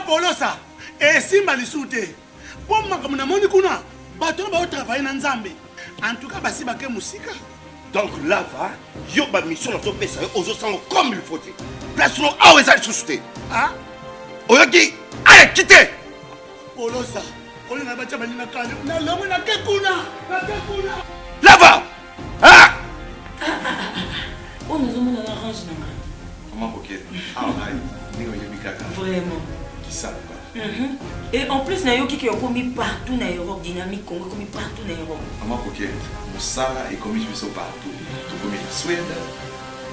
Polosa. Et Simba Lissoute. Pour moi, comme on a kuna, bateau va travailler dans Zambé. En tout cas, basi baké musika. Donc là, va, yo ba mission dans ton pays, aux autres comme il faut. Place nous à où est-ce souté. Ah? Oyaki, allez, quittez. Polosa. On a battu na kale. Na lomo na kekuna. Là va. Ah! On nous a mis dans l'orange. Comment ok? Ah, vraiment. Qui ça? Et en plus, il y a qui ont commis partout dans l'Europe, dynamique, Congo, commis partout dans l'Europe. Comment ok? Moussala est commis partout. Tout commis en Suède,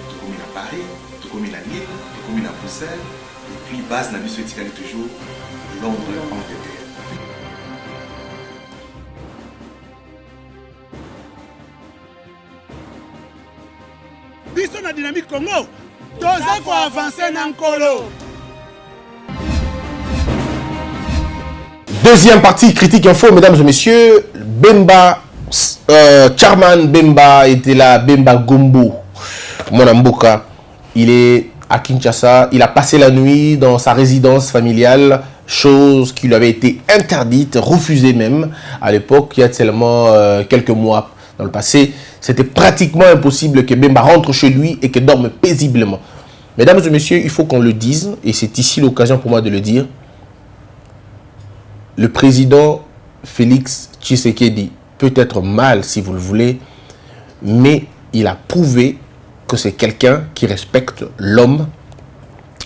tout commis à Paris, tout commis à Lille, tout commis à Bruxelles. Et puis, base n'a vu toujours Londres, Angleterre. Biso na dynamique Congo. Toza ko avancer na nkolo. Deuxième partie, critique info, mesdames et messieurs. Bemba, Charman Bemba était là, Bemba Gombo, Monamboka. Il est à Kinshasa. Il a passé la nuit dans sa résidence familiale, chose qui lui avait été interdite, refusée même. À l'époque, il y a seulement quelques mois dans le passé, c'était pratiquement impossible que Bemba rentre chez lui et que dorme paisiblement. Mesdames et messieurs, il faut qu'on le dise, et c'est ici l'occasion pour moi de le dire. Le président Félix Tshisekedi peut être mal si vous le voulez, mais il a prouvé que c'est quelqu'un qui respecte l'homme,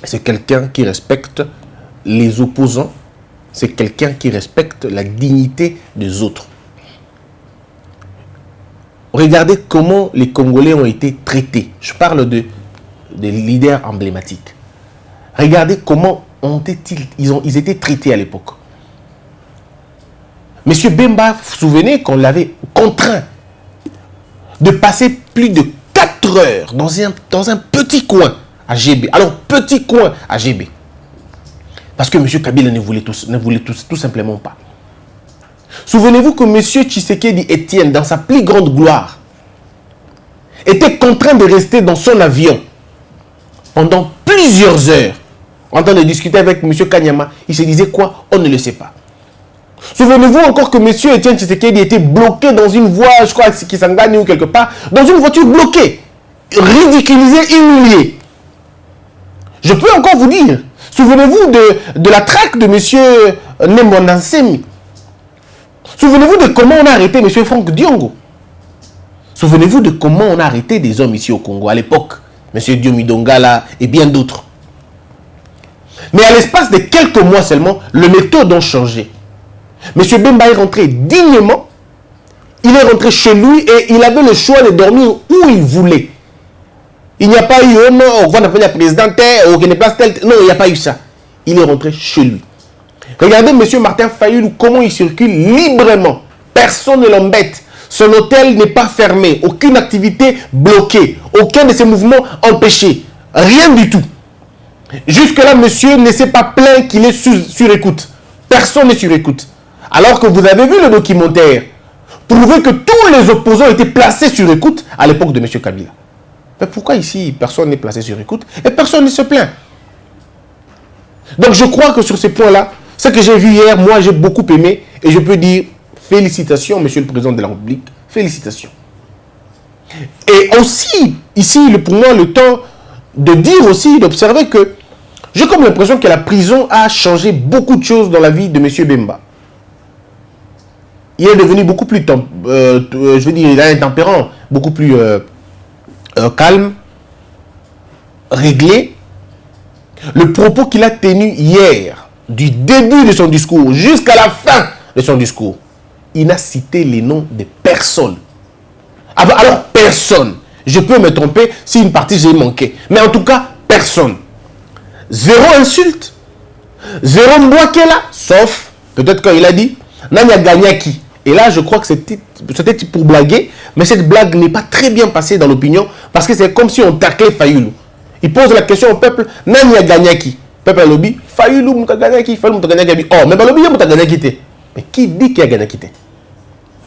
c'est quelqu'un qui respecte les opposants, c'est quelqu'un qui respecte la dignité des autres. Regardez comment les Congolais ont été traités. Je parle des leaders emblématiques. Regardez comment ils étaient traités à l'époque. Monsieur Bemba, vous vous souvenez qu'on l'avait contraint de passer plus de 4 heures dans un petit coin à GB. Alors, petit coin à GB. Parce que monsieur Kabila ne voulait tout simplement pas. Souvenez-vous que monsieur Tshisekedi Etienne, dans sa plus grande gloire, était contraint de rester dans son avion pendant plusieurs heures en train de discuter avec monsieur Kanyama. Il se disait quoi? On ne le sait pas. Souvenez-vous encore que monsieur Etienne Tshisekedi était bloqué dans une voie, je crois, qui s'en gagne ou quelque part, dans une voiture bloquée, ridiculisé, humilié. Je peux encore vous dire, souvenez-vous de la traque de monsieur Nemonansemi. Souvenez-vous de comment on a arrêté M. Franck Diongo. Souvenez-vous de comment on a arrêté des hommes ici au Congo à l'époque. M. Diomi Dongala et bien d'autres. Mais à l'espace de quelques mois seulement, les méthodes ont changé. M. Bemba est rentré dignement. Il est rentré chez lui et il avait le choix de dormir où il voulait. Il n'y a pas eu, on va appeler la présidente, on ne place tel. Non, il n'y a pas eu ça. Il est rentré chez lui. Regardez M. Martin Fayulu, comment il circule librement. Personne ne l'embête. Son hôtel n'est pas fermé. Aucune activité bloquée. Aucun de ses mouvements empêchés. Rien du tout. Jusque-là, monsieur ne s'est pas plaint qu'il est sur écoute. Personne n'est sur écoute. Alors que vous avez vu le documentaire prouver que tous les opposants étaient placés sur écoute à l'époque de M. Kabila. Mais pourquoi ici, personne n'est placé sur écoute et personne ne se plaint? Donc je crois que sur ces points-là, ce que j'ai vu hier, moi j'ai beaucoup aimé et je peux dire félicitations, monsieur le président de la République, félicitations. Et aussi, ici, pour moi, le temps de dire aussi, d'observer que j'ai comme l'impression que la prison a changé beaucoup de choses dans la vie de monsieur Bemba. Il est devenu beaucoup plus, je veux dire, il a un tempérament beaucoup plus calme, réglé. Le propos qu'il a tenu hier, du début de son discours jusqu'à la fin de son discours, il n'a cité les noms de personne. Alors, personne. Je peux me tromper si une partie j'ai manqué. Mais en tout cas, personne. Zéro insulte. Zéro Mbouakela. Sauf, peut-être quand il a dit, Nanya Ganyaki. Et là, je crois que c'était pour blaguer. Mais cette blague n'est pas très bien passée dans l'opinion. Parce que c'est comme si on taclait Fayulu. Il pose la question au peuple, Nanya Ganyaki. Peuple a lobby, Fayulu Moutaganyaki. Fayulu Moutaganyaki. Oh, mais le lobby Moutaganyaki. Mais qui dit qu'il y a Ganyaki?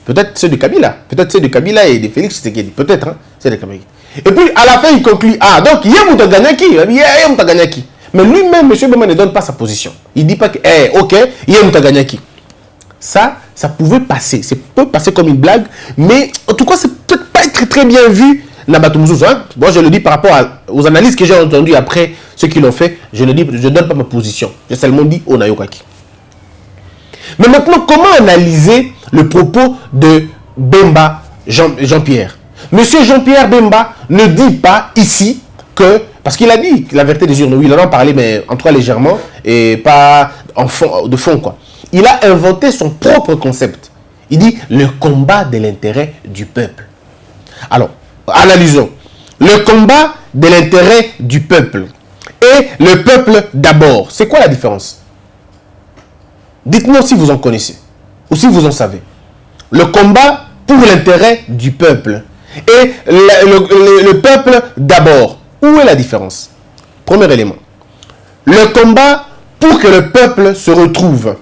Peut-être c'est de Kabila. Peut-être c'est de Kabila et de Félix Tshisekedi. Peut-être, hein, c'est de Kabila. Et puis, à la fin, il conclut, ah, donc, il y a Moutaganyaki. Il y a Moutaganyaki. Mais lui-même, M. Bemba ne donne pas sa position. Il ne dit pas que, ok, il y a une Taganyaki. Ça pouvait passer. Ça peut passer comme une blague, mais en tout cas, c'est peut-être pas être très bien vu. Hein? Moi, je le dis par rapport aux analyses que j'ai entendues après ceux qui l'ont fait. Je ne donne pas ma position. J'ai seulement dit Onayokaki. Mais maintenant, comment analyser le propos de Bemba Jean-Pierre? Monsieur Jean-Pierre Bemba ne dit pas ici que, parce qu'il a dit la vérité des urnes, oui, il en a parlé, mais en tout cas légèrement, et pas de fond, quoi. Il a inventé son propre concept. Il dit le combat de l'intérêt du peuple. Alors, analysons. Le combat de l'intérêt du peuple et le peuple d'abord. C'est quoi la différence? Dites-moi si vous en connaissez ou si vous en savez. Le combat pour l'intérêt du peuple et le peuple d'abord. Où est la différence? Premier élément. Le combat pour que le peuple se retrouve.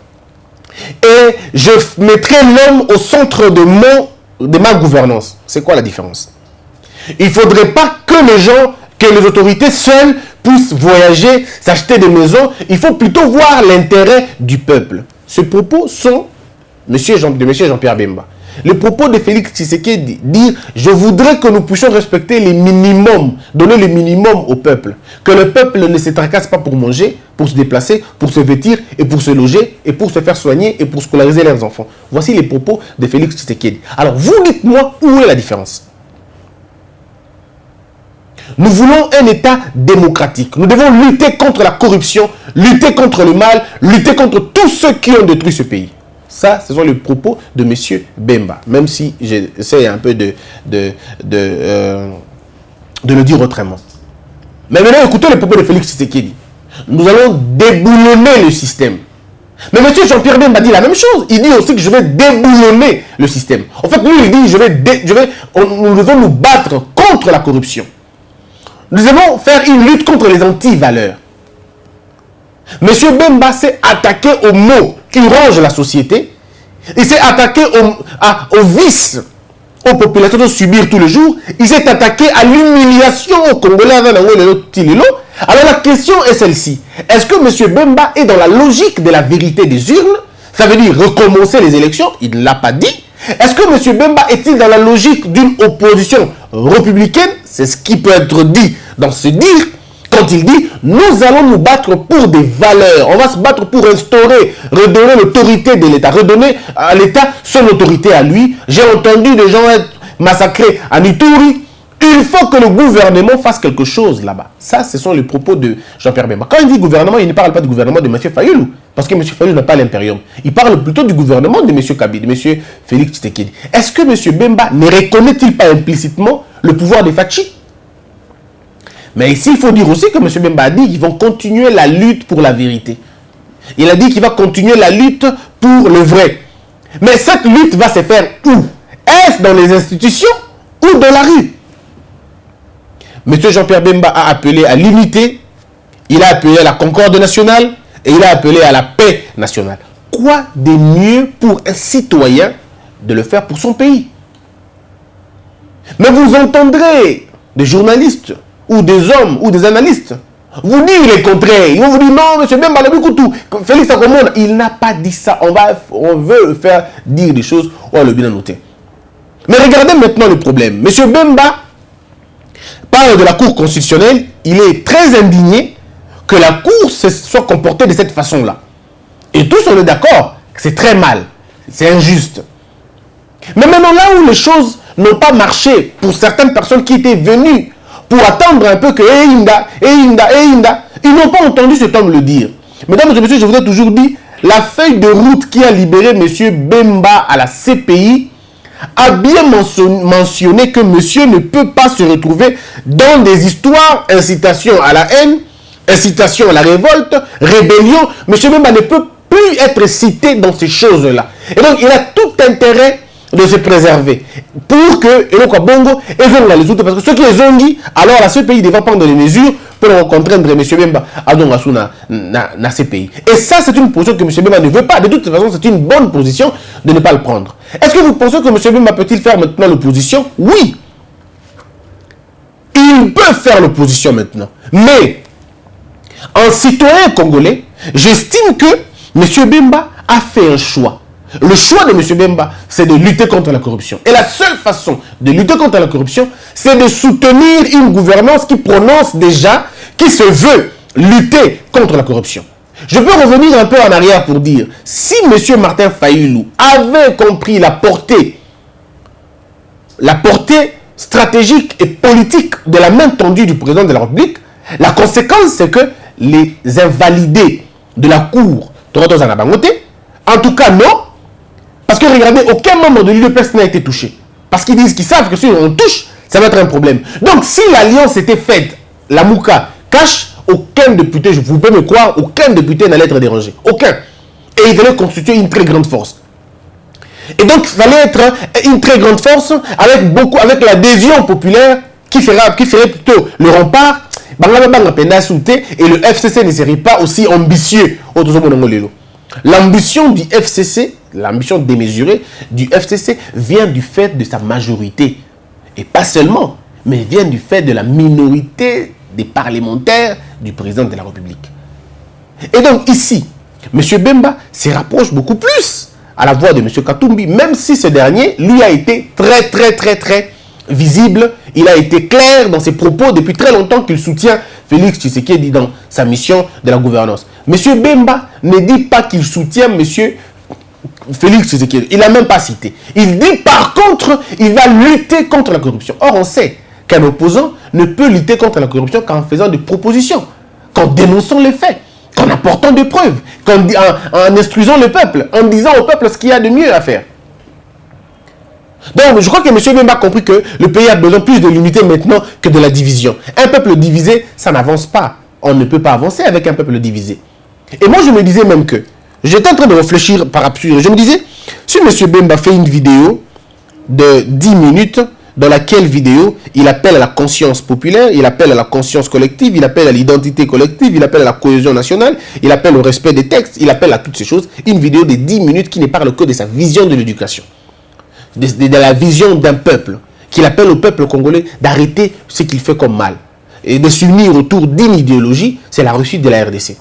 Et je mettrai l'homme au centre de ma gouvernance. C'est quoi la différence? Il ne faudrait pas que les autorités seules puissent voyager, s'acheter des maisons. Il faut plutôt voir l'intérêt du peuple. Ces propos sont de M. Jean-Pierre Bemba. Le propos de Félix Tshisekedi dire « Je voudrais que nous puissions respecter les minimums, donner le minimum au peuple. Que le peuple ne se tracasse pas pour manger, pour se déplacer, pour se vêtir et pour se loger et pour se faire soigner et pour scolariser leurs enfants. » Voici les propos de Félix Tshisekedi. Alors, vous dites-moi où est la différence? Nous voulons un État démocratique. Nous devons lutter contre la corruption, lutter contre le mal, lutter contre tous ceux qui ont détruit ce pays. Ça, ce sont les propos de M. Bemba. Même si j'essaie un peu de le dire autrement. Mais maintenant, écoutez les propos de Félix Tshisekedi. Nous allons déboulonner le système. Mais M. Jean-Pierre Bemba dit la même chose. Il dit aussi que je vais déboulonner le système. En fait, lui, il dit nous devons nous battre contre la corruption. Nous devons faire une lutte contre les anti-valeurs. M. Bemba s'est attaqué aux maux qui rongent la société. Il s'est attaqué aux vices, aux populations de subir tous les jours. Il s'est attaqué à l'humiliation aux Congolais. Alors la question est celle-ci. Est-ce que M. Bemba est dans la logique de la vérité des urnes? Ça veut dire recommencer les élections? Il ne l'a pas dit. Est-ce que M. Bemba est-il dans la logique d'une opposition républicaine? C'est ce qui peut être dit dans ce dire. Quand il dit, nous allons nous battre pour des valeurs. On va se battre pour instaurer, redonner l'autorité de l'État. Redonner à l'État son autorité à lui. J'ai entendu des gens être massacrés à Ituri. Il faut que le gouvernement fasse quelque chose là-bas. Ça, ce sont les propos de Jean-Pierre Bemba. Quand il dit gouvernement, il ne parle pas du gouvernement de M. Fayulu. Parce que M. Fayulu n'a pas l'impérium. Il parle plutôt du gouvernement de M. Kabila, de M. Félix Tshisekedi. Est-ce que M. Bemba ne reconnaît-il pas implicitement le pouvoir des Fachi? Mais ici, il faut dire aussi que M. Bemba a dit qu'ils vont continuer la lutte pour la vérité. Il a dit qu'il va continuer la lutte pour le vrai. Mais cette lutte va se faire où? Est-ce dans les institutions ou dans la rue? M. Jean-Pierre Bemba a appelé à l'unité, il a appelé à la concorde nationale et il a appelé à la paix nationale. Quoi de mieux pour un citoyen de le faire pour son pays? Mais vous entendrez des journalistes ou des hommes ou des analystes vous dire les contraires. Ils vont vous dire non, M. Bemba, Félix Akomona, il n'a pas dit ça. On veut faire dire des choses, on le bien noté. Mais regardez maintenant le problème. M. Bemba parle de la Cour constitutionnelle, il est très indigné que la Cour se soit comportée de cette façon-là. Et tous on est d'accord que c'est très mal, c'est injuste. Mais maintenant là où les choses n'ont pas marché pour certaines personnes qui étaient venues pour attendre un peu que ils n'ont pas entendu cet homme le dire. Mesdames et messieurs, je vous ai toujours dit, la feuille de route qui a libéré M. Bemba à la CPI a bien mentionné que monsieur ne peut pas se retrouver dans des histoires, incitation à la haine, incitation à la révolte, rébellion. Monsieur Bemba ne peut plus être cité dans ces choses-là. Et donc, il a tout intérêt de se préserver pour que, et donc, Bongo, les autres, parce que ceux qui les ont dit, alors la CPI devra prendre les mesures pour contraindre M. Bemba à Dongassou na CPI. Et ça, c'est une position que M. Bemba ne veut pas. De toute façon, c'est une bonne position de ne pas le prendre. Est-ce que vous pensez que M. Bemba peut-il faire maintenant l'opposition? Oui. Il peut faire l'opposition maintenant. Mais En citoyen congolais, j'estime que M. Bemba a fait un choix. Le choix de M. Bemba, c'est de lutter contre la corruption. Et la seule façon de lutter contre la corruption, c'est de soutenir une gouvernance qui prononce déjà, qui se veut lutter contre la corruption. Je peux revenir un peu en arrière pour dire, si M. Martin Fayulu avait compris la portée stratégique et politique de la main tendue du président de la République, la conséquence, c'est que les invalidés de la Cour, en tout cas non, parce que regardez, aucun membre de l'UDPS n'a été touché. Parce qu'ils disent qu'ils savent que si on touche, ça va être un problème. Donc si l'alliance était faite, la Mouka cache, aucun député, vous pouvez me croire, aucun député n'allait être dérangé. Aucun. Et il fallait constituer une très grande force. Et donc, il fallait être une très grande force avec l'adhésion populaire qui ferait plutôt le rempart. Et le FCC ne serait pas aussi ambitieux. L'ambition du FCC, l'ambition démesurée du FCC vient du fait de sa majorité. Et pas seulement, mais vient du fait de la minorité des parlementaires du président de la République. Et donc ici, M. Bemba se rapproche beaucoup plus à la voix de M. Katumbi, même si ce dernier, lui, a été très visible. Il a été clair dans ses propos depuis très longtemps qu'il soutient Félix Tshisekedi dans sa mission de la gouvernance. M. Bemba ne dit pas qu'il soutient M. Félix Tshisekedi. Il n'a même pas cité. Il dit par contre, il va lutter contre la corruption. Or, on sait qu'un opposant ne peut lutter contre la corruption qu'en faisant des propositions, qu'en dénonçant les faits, qu'en apportant des preuves, en instruisant le peuple, en disant au peuple ce qu'il y a de mieux à faire. Donc, je crois que M. Bemba a compris que le pays a besoin plus de l'unité maintenant que de la division. Un peuple divisé, ça n'avance pas. On ne peut pas avancer avec un peuple divisé. Et moi, je me disais même que, j'étais en train de réfléchir par absurde. Je me disais, si M. Bemba fait une vidéo de 10 minutes, dans laquelle vidéo, il appelle à la conscience populaire, il appelle à la conscience collective, il appelle à l'identité collective, il appelle à la cohésion nationale, il appelle au respect des textes, il appelle à toutes ces choses. Une vidéo de 10 minutes qui ne parle que de sa vision de l'éducation, de la vision d'un peuple, qu'il appelle au peuple congolais d'arrêter ce qu'il fait comme mal et de s'unir autour d'une idéologie, c'est la réussite de la RDC.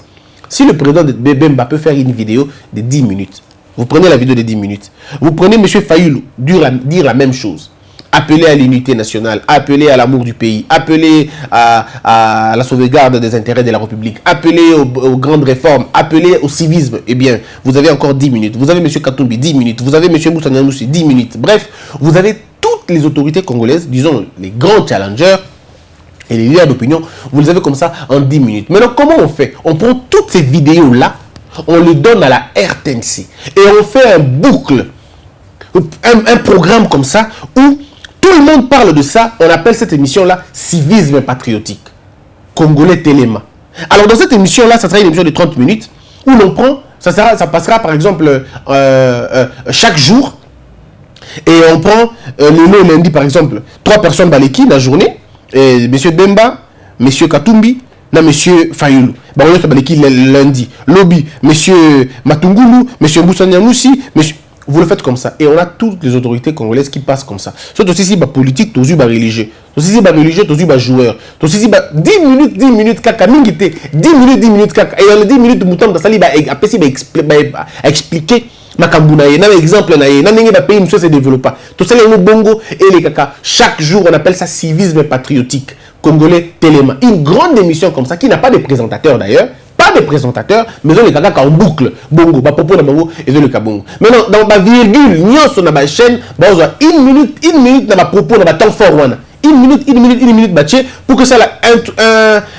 Si le président de Bemba peut faire une vidéo de 10 minutes, vous prenez la vidéo de 10 minutes, vous prenez M. Fayulu dire la même chose, appeler à l'unité nationale, appeler à l'amour du pays, appeler à la sauvegarde des intérêts de la République, appeler aux grandes réformes, appeler au civisme, eh bien, vous avez encore 10 minutes. Vous avez M. Katumbi, 10 minutes. Vous avez M. Moussa Nyanoussi, 10 minutes. Bref, vous avez toutes les autorités congolaises, disons les grands challengers et les leaders d'opinion, vous les avez comme ça en 10 minutes. Maintenant, comment on fait? On prend toutes ces vidéos-là, on les donne à la RTNC et on fait un boucle, un programme comme ça où tout le monde parle de ça. On appelle cette émission-là civisme patriotique. Congolais Téléma. Alors dans cette émission-là, ça sera une émission de 30 minutes où l'on prend, ça passera par exemple chaque jour. Et on prend le lundi par exemple, 3 personnes baleki la journée. Et M. Bemba, M. Katumbi, M. Fayulu. On baleki le lundi. Lobby, M. Matungulu, M. Moussa Nyanoussi, M. Vous le faites comme ça. Et on a toutes les autorités congolaises qui passent comme ça. Surtout aussi, politique, tous les religieux. Tous les religieux, tous les joueurs. Tous les 10 minutes, kaka, mingité. 10 minutes, kaka. Et dans les 10 minutes, Moutam Dassali va expliquer Makambuna. Il y a un exemple, il y a un pays qui se développe. Tout ça, les bongo et les kaka. Chaque jour, on appelle ça civisme patriotique. Congolais Téléma. Une grande émission comme ça, qui n'a pas de présentateur d'ailleurs. Pas de présentateur, mais on les kaka en boucle. Bongo, propos na bongo et le kabongo. Maintenant, dans ma virgule, nyos sur ma chaîne, une minute dans ma propos, dans ma temps fort one. Une minute, batché, pour que ça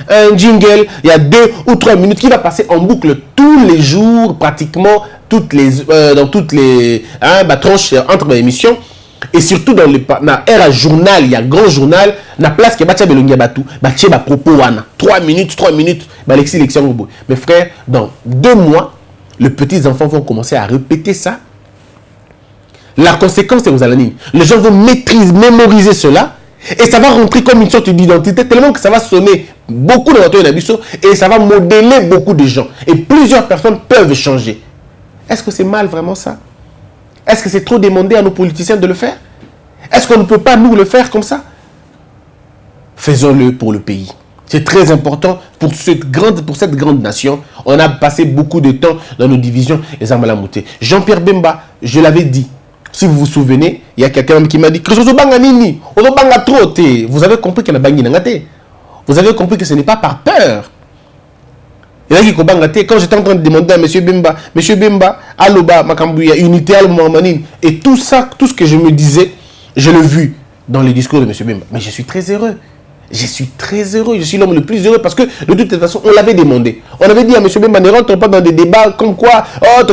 un jingle, il y a 2 ou 3 minutes qui va passer en boucle tous les jours, pratiquement, dans toutes les tranches entre mes émissions. Et surtout dans la era journal, il y a grand journal, na place qui batia belongia batu, batia ba propos wana. 3 minutes, Alexis Lexion. Mes frères, dans 2 mois, les petits enfants vont commencer à répéter ça. La conséquence, c'est aux alanines. Les gens vont mémoriser cela. Et ça va rentrer comme une sorte d'identité, tellement que ça va sonner beaucoup dans notre abisso et ça va modeler beaucoup de gens. Et plusieurs personnes peuvent changer. Est-ce que c'est mal vraiment ça? Est-ce que c'est trop demandé à nos politiciens de le faire? Est-ce qu'on ne peut pas nous le faire comme ça? Faisons-le pour le pays. C'est très important pour cette grande nation. On a passé beaucoup de temps dans nos divisions et ça m'a lamouté. Jean-Pierre Bemba, je l'avais dit. Si vous vous souvenez, il y a quelqu'un qui m'a dit que vous avez compris qu'il y a Vous avez compris que ce n'est pas par peur. Quand j'étais en train de demander à M. Bemba, Aloba, Makambouya, Unité, et tout ça, tout ce que je me disais, je l'ai vu dans les discours de M. Bemba. Mais je suis très heureux. Je suis très heureux. Je suis l'homme le plus heureux parce que de toute façon, on l'avait demandé. On avait dit à M. Bemba, ne rentre pas dans des débats comme quoi, oh,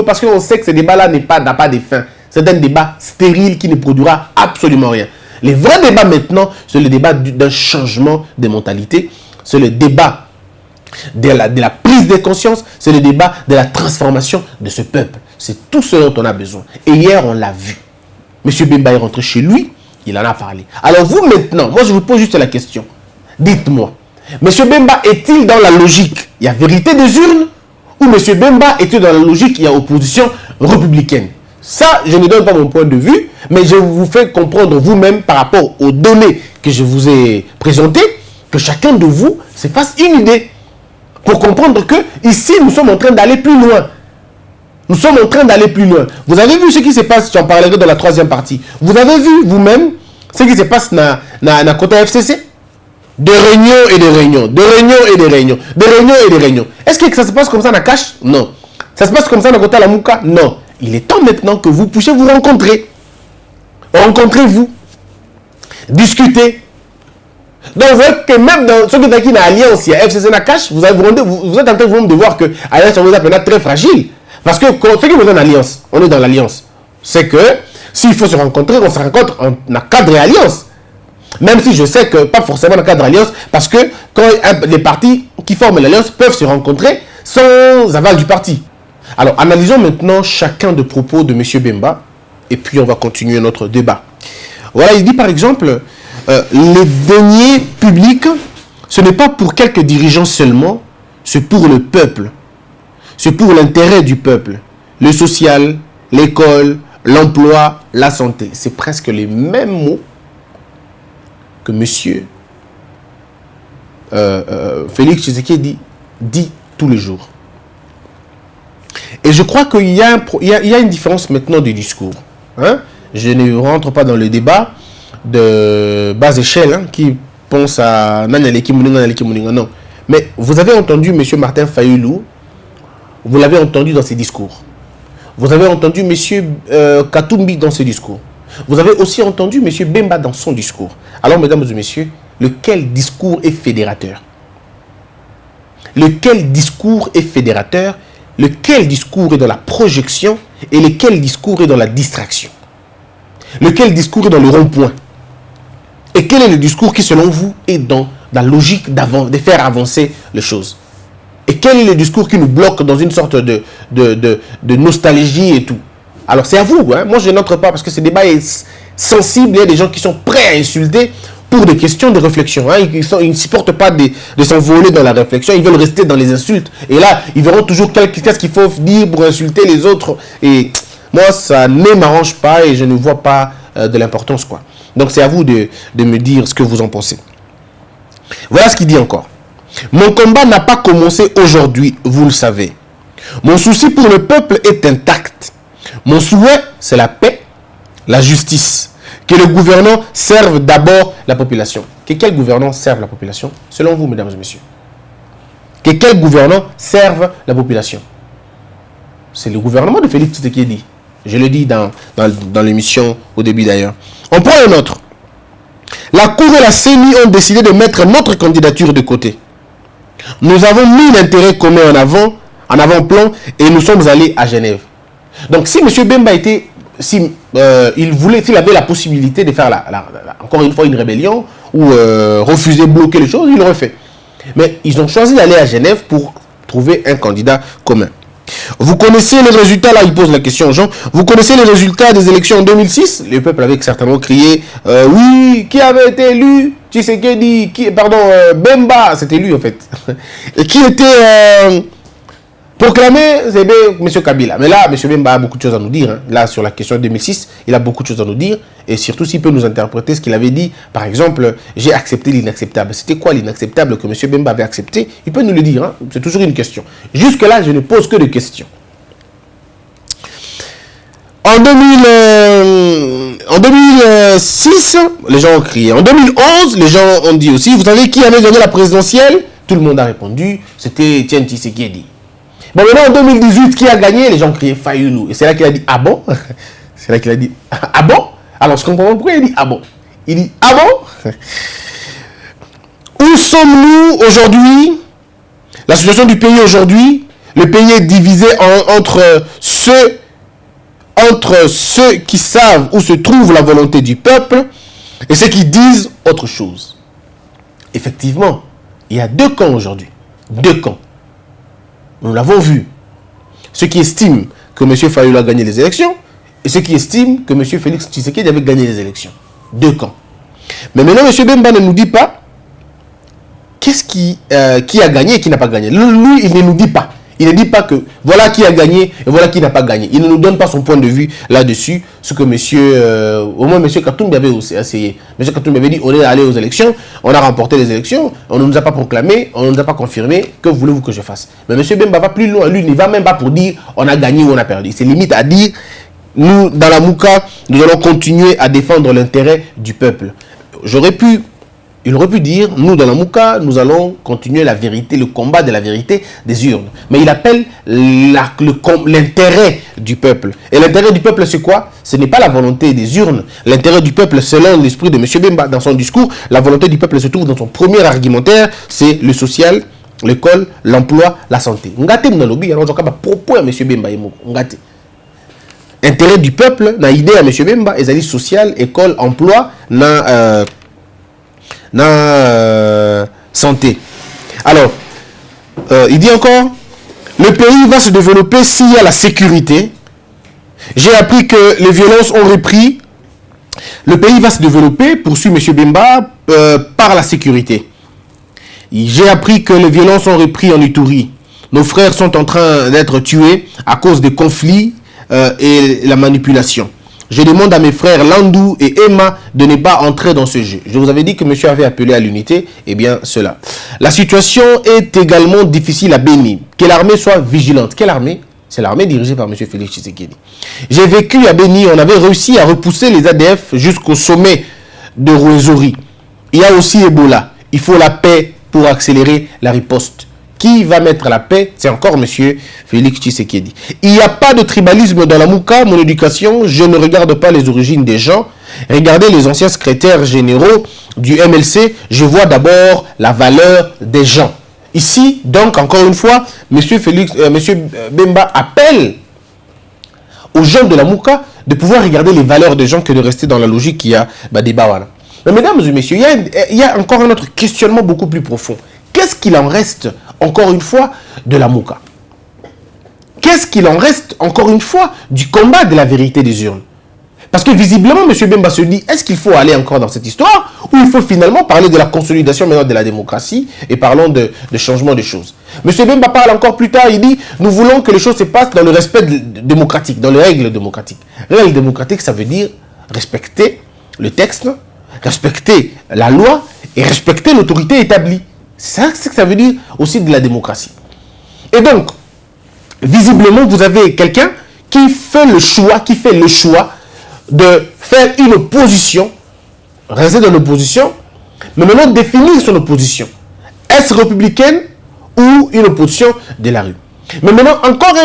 parce qu'on sait que ce débat-là n'a pas de fin. C'est un débat stérile qui ne produira absolument rien. Les vrais débats maintenant, c'est le débat d'un changement de mentalité. C'est le débat de la prise de conscience. C'est le débat de la transformation de ce peuple. C'est tout ce dont on a besoin. Et hier, on l'a vu. M. Bemba est rentré chez lui. Il en a parlé. Alors vous maintenant, moi je vous pose juste la question. Dites-moi, M. Bemba est-il dans la logique, il y a vérité des urnes, ou M. Bemba est-il dans la logique, il y a opposition républicaine? Ça, je ne donne pas mon point de vue, mais je vous fais comprendre vous-même par rapport aux données que je vous ai présentées, que chacun de vous se fasse une idée. Pour comprendre que ici, nous sommes en train d'aller plus loin. Nous sommes en train d'aller plus loin. Vous avez vu ce qui se passe, j'en parlerai dans la troisième partie. Vous avez vu vous-même ce qui se passe dans la côté FCC? De réunions et de réunions, de réunions et de réunions, de réunions et de réunions. Est-ce que ça se passe comme ça dans Cash? Non. Ça se passe comme ça dans côté Lamuka? Non. Il est temps maintenant que vous puissiez vous rencontrer. Rencontrez-vous. Discutez. Donc vous voyez que même dans ceux qui sont dans l'Alliance, il y a FCC dans Cash, vous êtes en train de voir que l'Alliance vous est très fragile. Parce que ce qui nous donne l'alliance, on est dans l'alliance, c'est que s'il faut se rencontrer, on se rencontre en cadre alliance. Même si je sais que pas forcément dans cadre alliance, parce que quand les partis qui forment l'alliance peuvent se rencontrer sans aval du parti. Alors analysons maintenant chacun des propos de M. Bemba, et puis on va continuer notre débat. Voilà, il dit par exemple, les deniers publics, ce n'est pas pour quelques dirigeants seulement, c'est pour le peuple. C'est pour l'intérêt du peuple. Le social, l'école, l'emploi, la santé. C'est presque les mêmes mots que M. Félix Tshisekedi dit tous les jours. Et je crois qu'il y a une différence maintenant de discours. Hein? Je ne rentre pas dans le débat de bas échelle qui pense à Nanaleki Mouninga, non. Mais vous avez entendu M. Martin Fayulu. Vous l'avez entendu dans ses discours. Vous avez entendu M. Katumbi dans ses discours. Vous avez aussi entendu M. Bemba dans son discours. Alors, mesdames et messieurs, lequel discours est fédérateur? Lequel discours est fédérateur? Lequel discours est dans la projection? Et lequel discours est dans la distraction? Lequel discours est dans le rond-point? Et quel est le discours qui, selon vous, est dans la logique de faire avancer les choses? Et quel est le discours qui nous bloque dans une sorte de nostalgie et tout? Alors c'est à vous, hein? Moi je n'entre pas parce que ce débat est sensible. Il y a des gens qui sont prêts à insulter pour des questions de réflexion. Hein? Ils ne supportent pas de s'envoler dans la réflexion, ils veulent rester dans les insultes. Et là, ils verront toujours qu'est-ce qu'il faut dire pour insulter les autres. Et moi, ça ne m'arrange pas et je ne vois pas de l'importance, quoi. Donc c'est à vous de me dire ce que vous en pensez. Voilà ce qu'il dit encore. Mon combat n'a pas commencé aujourd'hui, vous le savez. Mon souci pour le peuple est intact. Mon souhait, c'est la paix, la justice. Que le gouvernant serve d'abord la population. Que quel gouvernant serve la population? Selon vous, mesdames et messieurs. Que quel gouvernant serve la population? C'est le gouvernement de Félix Tshisekedi. Je le dis dans l'émission au début d'ailleurs. On prend un autre. La Cour et la CENI ont décidé de mettre notre candidature de côté. Nous avons mis l'intérêt commun en avant-plan et nous sommes allés à Genève. Donc si M. Bemba était, s'il avait la possibilité de faire encore une fois une rébellion ou refuser, bloquer les choses, il l'aurait fait. Mais ils ont choisi d'aller à Genève pour trouver un candidat commun. Vous connaissez les résultats, là il pose la question Jean, vous connaissez les résultats des élections en 2006? Le peuple avait certainement crié, oui, qui avait été élu? Tshisekedi, Bemba, c'était lui en fait. Et qui était Proclamer, c'est bien M. Kabila. Mais là, M. Bemba a beaucoup de choses à nous dire. Hein. Là, sur la question 2006, il a beaucoup de choses à nous dire. Et surtout, s'il peut nous interpréter ce qu'il avait dit. Par exemple, j'ai accepté l'inacceptable. C'était quoi l'inacceptable que M. Bemba avait accepté? Il peut nous le dire. Hein. C'est toujours une question. Jusque-là, je ne pose que des questions. En 2006, les gens ont crié. En 2011, les gens ont dit aussi, vous savez qui avait gagné la présidentielle? Tout le monde a répondu, c'était Etienne Tshisekedi. Bon, maintenant, en 2018, qui a gagné? Les gens ont crié Fayoulou. Et c'est là qu'il a dit, ah bon? C'est là qu'il a dit, ah bon? Alors, je comprends pas pourquoi il dit, ah bon? Il dit, ah bon? Où sommes-nous aujourd'hui? La situation du pays aujourd'hui, le pays est divisé entre ceux qui savent où se trouve la volonté du peuple et ceux qui disent autre chose. Effectivement, il y a deux camps aujourd'hui. Deux camps. Nous l'avons vu. Ceux qui estiment que M. Fayoulou a gagné les élections et ceux qui estiment que M. Félix Tshisekedi avait gagné les élections. Deux camps. Mais maintenant, M. Bemba ne nous dit pas qui a gagné et qui n'a pas gagné. Lui, il ne nous dit pas. Il ne dit pas que voilà qui a gagné et voilà qui n'a pas gagné. Il ne nous donne pas son point de vue là-dessus. Ce que au moins M. Katumbi avait aussi essayé. M. Katumbi avait dit on est allé aux élections, on a remporté les élections, on ne nous a pas proclamé, on ne nous a pas confirmé. Que voulez-vous que je fasse? Mais M. Bemba va plus loin. Lui, il ne va même pas pour dire on a gagné ou on a perdu. C'est limite à dire nous, dans la Mouka, nous allons continuer à défendre l'intérêt du peuple. Il aurait pu dire, nous dans la Mouka, nous allons continuer la vérité, le combat de la vérité des urnes. Mais il appelle l'intérêt du peuple. Et l'intérêt du peuple, c'est quoi? Ce n'est pas la volonté des urnes. L'intérêt du peuple, selon l'esprit de M. Bemba, dans son discours, la volonté du peuple se trouve dans son premier argumentaire, c'est le social, l'école, l'emploi, la santé. Ngate mnalobi, alors j'en propos à M. Bemba. Ngate. Intérêt du peuple, na idée à M. Bemba, ils allaient social, école, emploi, santé. Alors, il dit encore, le pays va se développer s'il y a la sécurité. J'ai appris que les violences ont repris. Le pays va se développer, poursuit M. Bemba, par la sécurité. J'ai appris que les violences ont repris en Ituri. Nos frères sont en train d'être tués à cause des conflits et la manipulation. Je demande à mes frères Landou et Emma de ne pas entrer dans ce jeu. Je vous avais dit que monsieur avait appelé à l'unité. Eh bien, cela. La situation est également difficile à Béni. Que l'armée soit vigilante. Quelle armée? C'est l'armée dirigée par monsieur Félix Tshisekedi. J'ai vécu à Béni. On avait réussi à repousser les ADF jusqu'au sommet de Rwenzori. Il y a aussi Ebola. Il faut la paix pour accélérer la riposte. Qui va mettre la paix? C'est encore M. Félix Tshisekedi. Il n'y a pas de tribalisme dans la Mouka, mon éducation. Je ne regarde pas les origines des gens. Regardez les anciens secrétaires généraux du MLC. Je vois d'abord la valeur des gens. Ici, donc, encore une fois, M. Bemba appelle aux gens de la Mouka de pouvoir regarder les valeurs des gens que de rester dans la logique qui a des Bawana. Mais mesdames et messieurs, il y a encore un autre questionnement beaucoup plus profond. Qu'est-ce qu'il en reste, encore une fois, de la Mouka? Qu'est-ce qu'il en reste, encore une fois, du combat de la vérité des urnes? Parce que visiblement, M. Bemba se dit, est-ce qu'il faut aller encore dans cette histoire ou il faut finalement parler de la consolidation maintenant de la démocratie et parlons de changement des choses? M. Bemba parle encore plus tard, il dit, nous voulons que les choses se passent dans le respect démocratique, dans les règles démocratiques. Règles démocratiques, ça veut dire respecter le texte, respecter la loi et respecter l'autorité établie. C'est ça que ça veut dire aussi de la démocratie. Et donc, visiblement, vous avez quelqu'un qui fait le choix de faire une opposition, rester dans l'opposition, mais maintenant définir son opposition. Est-ce républicaine ou une opposition de la rue? Mais maintenant, encore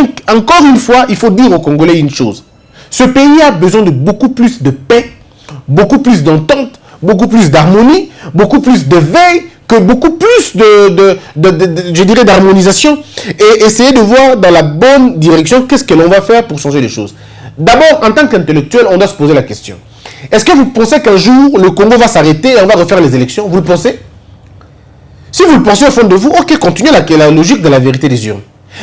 une fois, il faut dire aux Congolais une chose. Ce pays a besoin de beaucoup plus de paix, beaucoup plus d'entente, beaucoup plus d'harmonie, beaucoup plus de veille, que beaucoup plus je dirais, d'harmonisation et essayer de voir dans la bonne direction qu'est-ce que l'on va faire pour changer les choses. D'abord, en tant qu'intellectuel, on doit se poser la question. Est-ce que vous pensez qu'un jour, le Congo va s'arrêter et on va refaire les élections? Vous le pensez? Si vous le pensez au fond de vous, ok, continuez la logique de la vérité des urnes.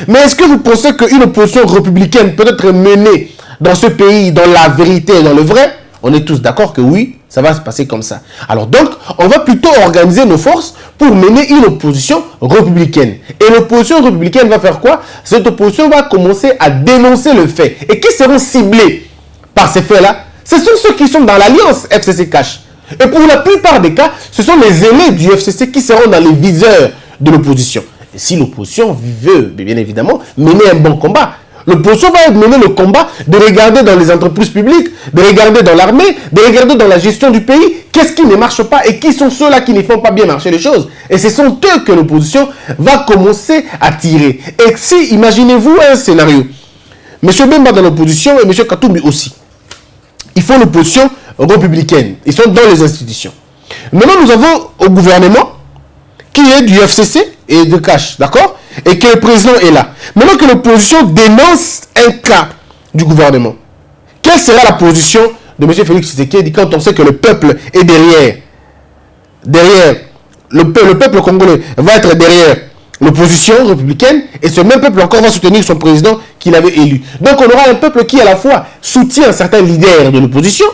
Mais est-ce que vous pensez qu'une opposition républicaine peut être menée dans ce pays, dans la vérité et dans le vrai? On est tous d'accord que oui, Ça va se passer comme ça. Alors donc, on va plutôt organiser nos forces pour mener une opposition républicaine. Et l'opposition républicaine va faire quoi? Cette opposition va commencer à dénoncer le fait. Et qui seront ciblés par ces faits-là? Ce sont ceux qui sont dans l'alliance FCC-Cash. Et pour la plupart des cas, ce sont les aînés du FCC qui seront dans les viseurs de l'opposition. Et si l'opposition veut, bien évidemment, mener un bon combat, l'opposition va mener le combat de regarder dans les entreprises publiques, de regarder dans l'armée, de regarder dans la gestion du pays, qu'est-ce qui ne marche pas et qui sont ceux-là qui ne font pas bien marcher les choses. Et ce sont eux que l'opposition va commencer à tirer. Et si, imaginez-vous un scénario, M. Bemba dans l'opposition et M. Katumbi aussi. Ils font l'opposition républicaine. Ils sont dans les institutions. Maintenant, nous avons au gouvernement qui est du FCC et de Cash, d'accord? Et que le président est là. Maintenant que l'opposition dénonce un cas du gouvernement, quelle sera la position de M. Félix Tshisekedi quand on sait que le peuple est derrière le peuple congolais va être derrière l'opposition républicaine et ce même peuple encore va soutenir son président qu'il avait élu. Donc on aura un peuple qui à la fois soutient certains leaders de l'opposition,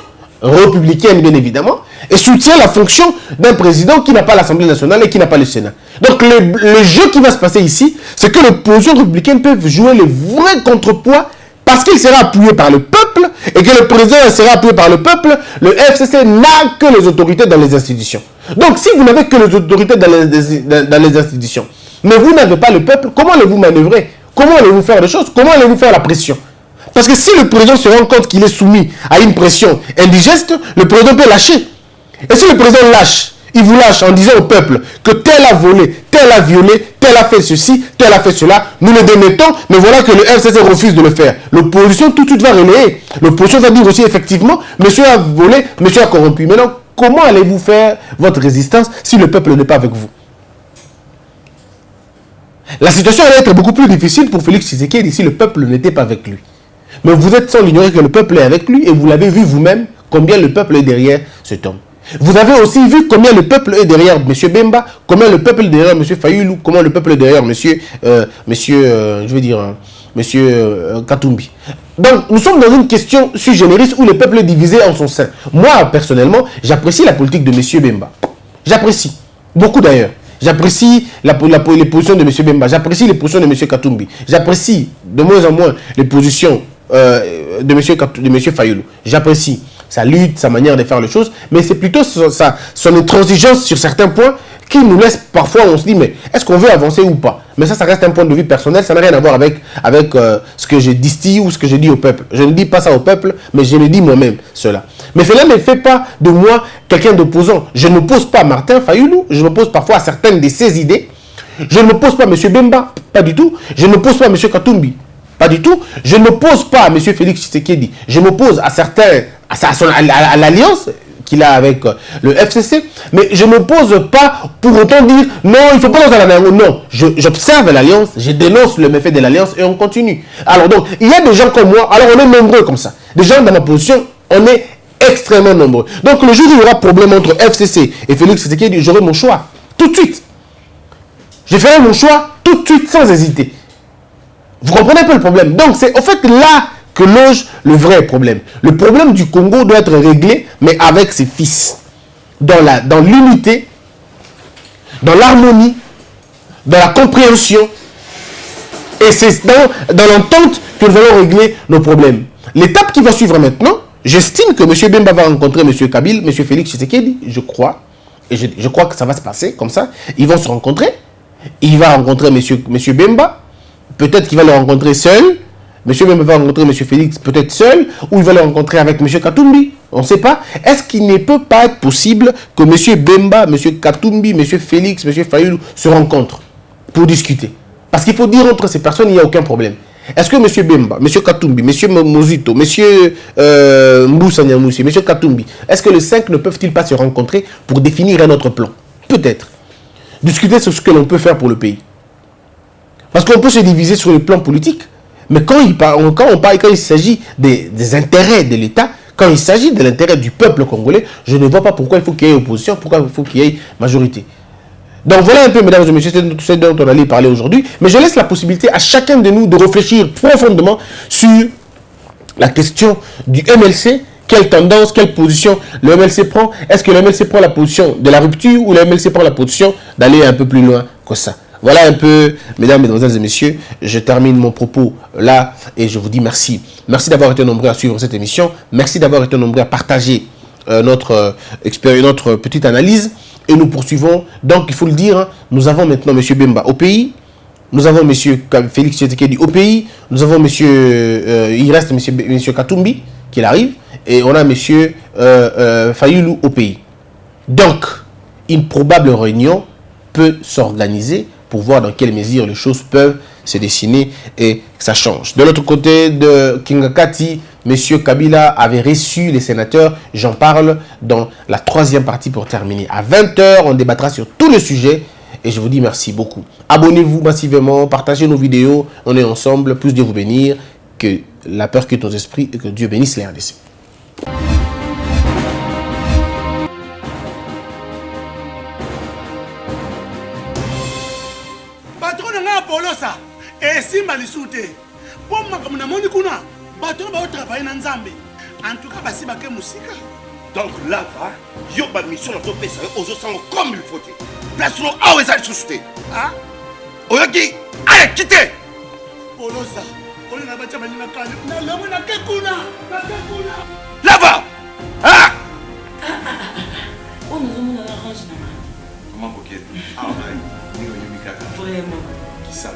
républicaine bien évidemment, et soutient la fonction d'un président qui n'a pas l'Assemblée nationale et qui n'a pas le Sénat. Donc le jeu qui va se passer ici, c'est que l'opposition républicaine peut jouer le vrai contrepoids parce qu'il sera appuyé par le peuple et que le président sera appuyé par le peuple. Le FCC n'a que les autorités dans les institutions. Donc si vous n'avez que les autorités dans les institutions, mais vous n'avez pas le peuple, comment allez-vous manœuvrer? Comment allez-vous faire les choses? Comment allez-vous faire la pression? Parce que si le président se rend compte qu'il est soumis à une pression indigeste, le président peut lâcher. Et si le président lâche, il vous lâche en disant au peuple que tel a volé, tel a violé, tel a fait ceci, tel a fait cela, nous le démettons, mais voilà que le FCC refuse de le faire. L'opposition tout de suite va relayer. L'opposition va dire aussi effectivement, monsieur a volé, monsieur a corrompu. Maintenant, comment allez-vous faire votre résistance si le peuple n'est pas avec vous? La situation allait être beaucoup plus difficile pour Félix Tshisekedi si le peuple n'était pas avec lui. Mais vous êtes sans l'ignorer que le peuple est avec lui et vous l'avez vu vous-même combien le peuple est derrière cet homme. Vous avez aussi vu combien le peuple est derrière M. Bemba, combien le peuple est derrière M. Fayulu, comment le peuple est derrière M. Katumbi. Donc nous sommes dans une question sui generis où le peuple est divisé en son sein. Moi personnellement, j'apprécie la politique de M. Bemba. J'apprécie, beaucoup d'ailleurs. J'apprécie les positions de M. Bemba, j'apprécie les positions de M. Katumbi, j'apprécie de moins en moins les positions de M. Fayulu. J'apprécie sa lutte, sa manière de faire les choses, mais c'est plutôt son intransigeance sur certains points qui nous laisse parfois, on se dit, mais est-ce qu'on veut avancer ou pas? Mais ça reste un point de vue personnel, ça n'a rien à voir avec ce que je distille ou ce que je dis au peuple. Je ne dis pas ça au peuple, mais je le dis moi-même, cela. Mais cela ne fait pas de moi quelqu'un d'opposant. Je ne m'oppose pas à Martin Fayulu, je m'oppose parfois à certaines de ses idées. Je ne m'oppose pas à M. Bemba, pas du tout. Je ne m'oppose pas à M. Katumbi, pas du tout. Je ne m'oppose pas à M. Félix Tshisekedi. Je m'oppose à certains, à l'alliance qu'il a avec le FCC, mais je ne m'oppose pas pour autant dire non, il ne faut pas dans la alliance. Non, j'observe l'alliance, je dénonce le méfait de l'alliance et on continue. Alors donc, il y a des gens comme moi, alors on est nombreux comme ça. Des gens dans ma position, on est extrêmement nombreux. Donc le jour où il y aura problème entre FCC et Félix Tshisekedi, j'aurai mon choix, tout de suite. Je ferai mon choix tout de suite, sans hésiter. Vous comprenez un peu le problème? Donc c'est au fait là que loge le vrai problème. Le problème du Congo doit être réglé, mais avec ses fils. Dans l'unité, dans l'harmonie, dans la compréhension. Et c'est dans l'entente que nous allons régler nos problèmes. L'étape qui va suivre maintenant, j'estime que M. Bemba va rencontrer M. Kabil, M. Félix Tshisekedi, je crois. Et je crois que ça va se passer comme ça. Ils vont se rencontrer. Il va rencontrer M. Bemba. Peut-être qu'il va le rencontrer seul. M. Bemba va rencontrer M. Félix peut-être seul. Ou il va le rencontrer avec M. Katumbi. On ne sait pas. Est-ce qu'il ne peut pas être possible que M. Bemba, M. Katumbi, M. Félix, M. Fayulu se rencontrent pour discuter? Parce qu'il faut dire entre ces personnes, il n'y a aucun problème. Est-ce que M. Bemba, M. Katumbi, M. Mozito, M. Mboussa Nyamoussi, M. Katumbi, est-ce que les 5 ne peuvent-ils pas se rencontrer pour définir un autre plan? Peut-être. Discuter sur ce que l'on peut faire pour le pays. Parce qu'on peut se diviser sur le plan politique, mais quand il s'agit des intérêts de l'État, quand il s'agit de l'intérêt du peuple congolais, je ne vois pas pourquoi il faut qu'il y ait opposition, pourquoi il faut qu'il y ait majorité. Donc voilà un peu, mesdames et messieurs, c'est ce dont on allait parler aujourd'hui. Mais je laisse la possibilité à chacun de nous de réfléchir profondément sur la question du MLC quelle tendance, quelle position le MLC prend. Est-ce que le MLC prend la position de la rupture ou le MLC prend la position d'aller un peu plus loin que ça? Voilà un peu, mesdames, mesdemoiselles et messieurs, je termine mon propos là et je vous dis merci. Merci d'avoir été nombreux à suivre cette émission. Merci d'avoir été nombreux à partager notre petite analyse. Et nous poursuivons. Donc, il faut le dire, hein, nous avons maintenant M. Bemba au pays. Nous avons M. Félix Tshisekedi au pays. Nous avons il reste M. Katumbi qui arrive. Et on a M. Fayulu au pays. Donc, une probable réunion peut s'organiser pour voir dans quelle mesure les choses peuvent se dessiner et que ça change. De l'autre côté de Kingakati, M. Kabila avait reçu les sénateurs. J'en parle dans la 3e partie pour terminer. À 20h, on débattra sur tout le sujet. Et je vous dis merci beaucoup. Abonnez-vous massivement, partagez nos vidéos. On est ensemble. Plus Dieu vous bénir. Que la peur quitte nos esprits et que Dieu bénisse les RDC. Polosa esimba lisute po makambo na moni kuna bato ba travailler na nzambe en tout cas basi bake musika. Donc là va yo ba mission na to pesa ozo sango comme il faut te place no awe za susute ah oyoki allez quitter Polosa on na bacha bani na kale na lemo na kekuna là va ah on nous on a arrangé Comment coquette? Ah ouais, ni au Yumikaka. vraiment. Qui ça?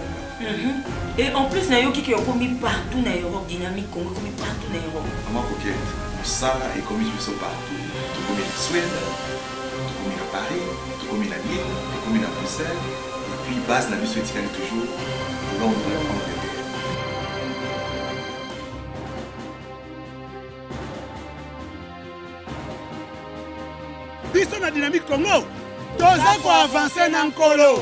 Et en plus, Nayoki qui est commis partout dans l'Europe, dynamique, commis partout dans l'Europe. Comment coquette? Ça est commis partout. Tout comme en Suède, tout comme à Paris, tout comme à Lille, tout comme à Bruxelles. Et puis, base n'a pas toujours Londres, Angleterre. Biso na dynamique Congo, toza ko avancer na nkolo.